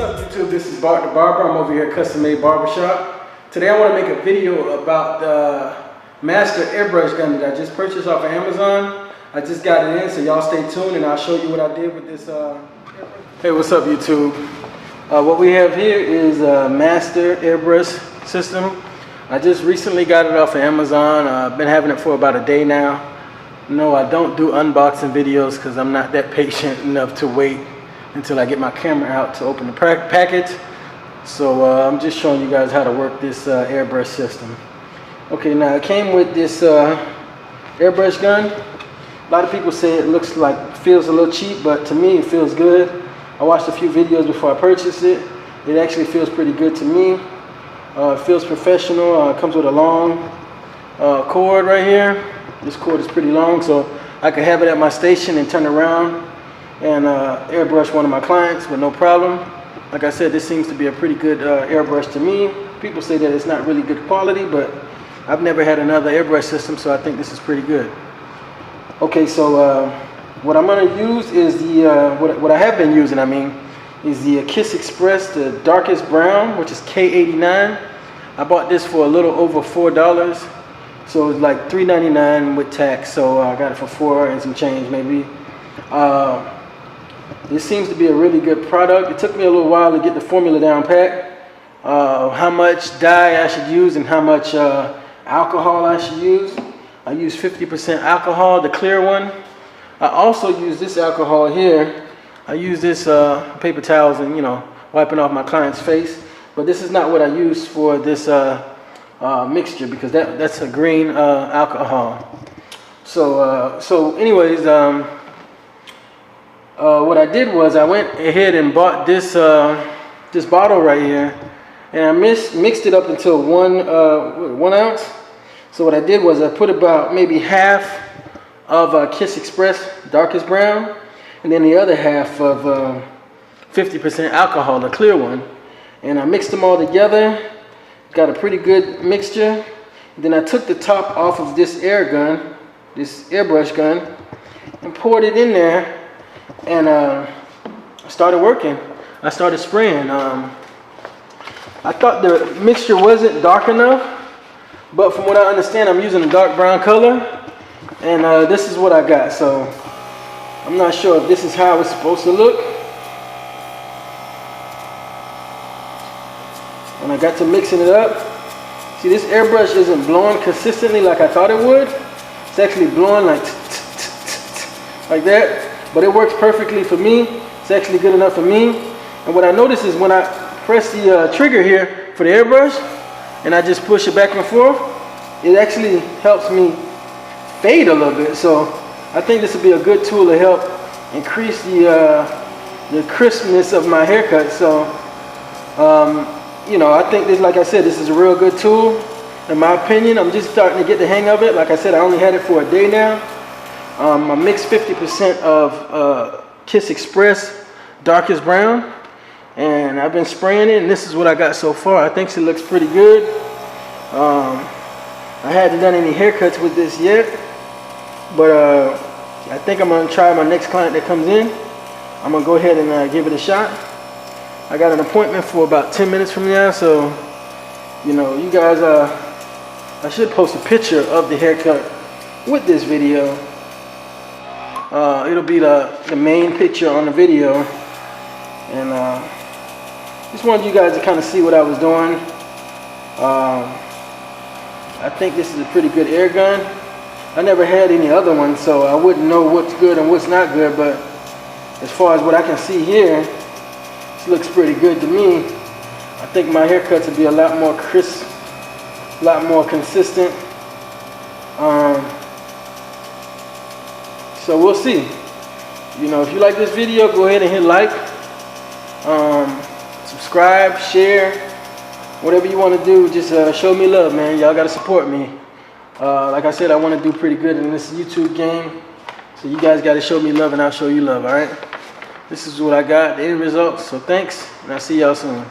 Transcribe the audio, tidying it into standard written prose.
up, YouTube? This is the Barber. I'm over here at Custom Made Barbershop. Today I want to make a video about the Master Airbrush gun that I just purchased off of Amazon. I just got it in, so y'all stay tuned and I'll show you what I did with this Hey, what's up, YouTube? What we have here is a Master Airbrush system. I just recently got it off of Amazon. I've been having it for about a day now. No, I don't do unboxing videos because I'm not that patient enough to wait until I get my camera out to open the package. So I'm just showing you guys how to work this airbrush system. Okay, now it came with this airbrush gun. A lot of people say it feels a little cheap, but to me it feels good. I watched a few videos before I purchased it. It actually feels pretty good to me. It feels professional. It comes with a long cord right here. This cord is pretty long, so I could have it at my station and turn around and airbrush one of my clients with no problem. Like I said, this seems to be a pretty good airbrush to me. People say that it's not really good quality, but I've never had another airbrush system, so I think this is pretty good. Okay, so what I'm going to use is the what I have been using, is the Kiss Express, the darkest brown, which is K89. I bought this for a little over $4, so it's like $3.99 with tax. So I got it for $4 and some change, maybe. This seems to be a really good product. It took me a little while to get the formula down pat. How much dye I should use and how much alcohol I should use. I use 50% alcohol, the clear one. I also use this alcohol here. I use this paper towels and, wiping off my client's face. But this is not what I use for this mixture, because that's a green alcohol. So anyways, what I did was I went ahead and bought this this bottle right here, and I mixed it up into one ounce. So what I did was I put about maybe half of Kiss Express darkest brown, and then the other half of 50% alcohol, the clear one, and I mixed them all together. Got a pretty good mixture. Then I took the top off of this airbrush gun, and poured it in there. And I started working. I started spraying. I thought the mixture wasn't dark enough, but from what I understand, I'm using a dark brown color, and this is what I got. So I'm not sure if this is how it's supposed to look. When I got to mixing it up, see, this airbrush isn't blowing consistently like I thought it would. It's actually blowing like that. But it works perfectly for me. It's actually good enough for me. And what I notice is when I press the trigger here for the airbrush, and I just push it back and forth, it actually helps me fade a little bit. So I think this would be a good tool to help increase the crispness of my haircut. So, I think this, like I said, this is a real good tool. In my opinion, I'm just starting to get the hang of it. Like I said, I only had it for a day now. I mixed 50% of Kiss Express darkest brown, and I've been spraying it, and this is what I got so far. I think it looks pretty good. I hadn't done any haircuts with this yet, but I think I'm going to try my next client that comes in. I'm going to go ahead and give it a shot. I got an appointment for about 10 minutes from now, so, you guys, I should post a picture of the haircut with this video. It'll be the main picture on the video, and just wanted you guys to kind of see what I was doing. I think this is a pretty good air gun. I never had any other one, so I wouldn't know what's good and what's not good, but as far as what I can see here, this looks pretty good to me. I think my haircuts would be a lot more crisp, a lot more consistent. So we'll see. If you like this video, go ahead and hit like, subscribe, share, whatever you want to do. Just show me love, man. Y'all got to support me. Like I said, I want to do pretty good in this YouTube game. So you guys got to show me love, and I'll show you love, all right? This is what I got, the end results. So thanks, and I'll see y'all soon.